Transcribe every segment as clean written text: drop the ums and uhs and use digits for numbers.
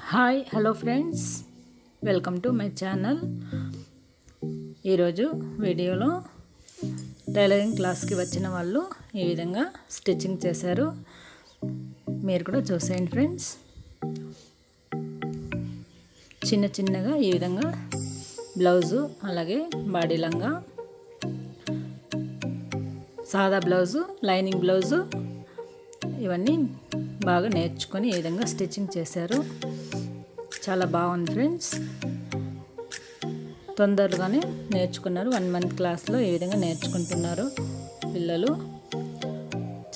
Hi hello friends, welcome to my channel. ఈరోజు వీడియోలో tailoring క్లాస్కి వచ్చిన వాళ్ళు ఈ విధంగా స్టిచ్చింగ్ చేశారు. మీరు కూడా చూసేయండి ఫ్రెండ్స్. చిన్న చిన్నగా ఈ విధంగా బ్లౌజు, అలాగే బాడీ లంగా, సాదా బ్లౌజు, లైనింగ్ బ్లౌజు ఇవన్నీ బాగా నేర్చుకొని ఈ విధంగా స్టిచ్చింగ్ చేశారు. చాలా బాగుంది ఫ్రెండ్స్. తొందరగానే నేర్చుకున్నారు. 1 మంత్ క్లాస్లో ఈ విధంగా నేర్చుకుంటున్నారు పిల్లలు.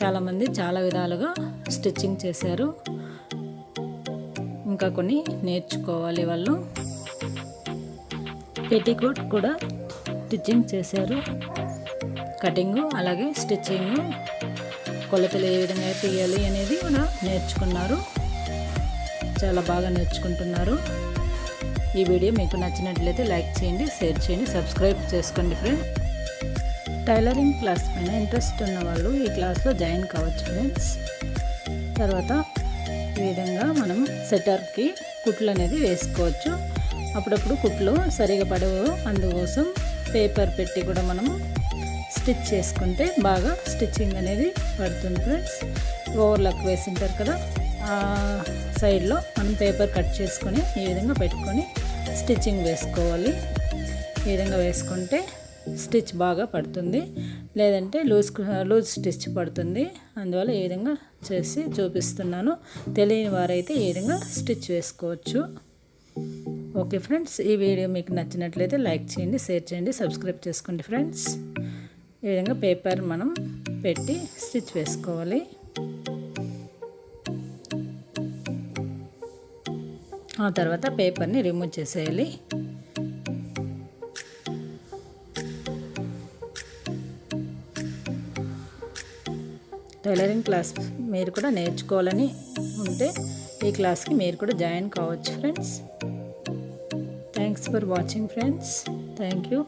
చాలామంది చాలా విధాలుగా స్టిచ్చింగ్ చేశారు. ఇంకా కొన్ని నేర్చుకోవాలి వాళ్ళు. పెట్టికోట్ కూడా స్టిచ్చింగ్ చేశారు. కటింగు అలాగే స్టిచ్చింగు, కొలతలు ఏ విధంగా తీయాలి అనేది కూడా నేర్చుకున్నారు. చాలా బాగా నేర్చుకుంటున్నారు. ఈ వీడియో మీకు నచ్చినట్లయితే లైక్ చేయండి, షేర్ చేయండి, సబ్స్క్రైబ్ చేసుకోండి ఫ్రెండ్స్. టైలరింగ్ క్లాస్ పైన ఇంట్రెస్ట్ ఉన్న వాళ్ళు ఈ క్లాస్లో జాయిన్ కావచ్చు ఫ్రెండ్స్. తర్వాత ఈ విధంగా మనం సెటర్కి కుట్లు అనేది వేసుకోవచ్చు. అప్పుడప్పుడు కుట్లు సరిగా పడవు, అందుకోసం పేపర్ పెట్టి కూడా మనం స్టిచ్ చేసుకుంటే బాగా స్టిచ్చింగ్ అనేది పడుతుంది ఫ్రెండ్స్. ఓవర్లాక్ వేసింటారు కదా, ఆ సైడ్లో మనం పేపర్ కట్ చేసుకొని ఈ విధంగా పెట్టుకొని స్టిచ్చింగ్ వేసుకోవాలి. ఈ విధంగా వేసుకుంటే స్టిచ్ బాగా పడుతుంది, లేదంటే లూజ్ స్టిచ్ పడుతుంది. అందువల్ల ఈ విధంగా చేసి చూపిస్తున్నాను. తెలియని వారైతే ఈ విధంగా స్టిచ్ వేసుకోవచ్చు. ఓకే ఫ్రెండ్స్, ఈ వీడియో మీకు నచ్చినట్లయితే లైక్ చేయండి, షేర్ చేయండి, సబ్స్క్రైబ్ చేసుకోండి ఫ్రెండ్స్. ఈ విధంగా పేపర్ మనం పెట్టి స్టిచ్ వేసుకోవాలి. ఆ తర్వాత పేపర్ని రిమూవ్ చేసేయాలి. టైలరింగ్ క్లాస్ మీరు కూడా నేర్చుకోవాలని ఉంటే ఈ క్లాస్కి మీరు కూడా జాయిన్ కావచ్చు friends. Thanks for watching friends. Thank you.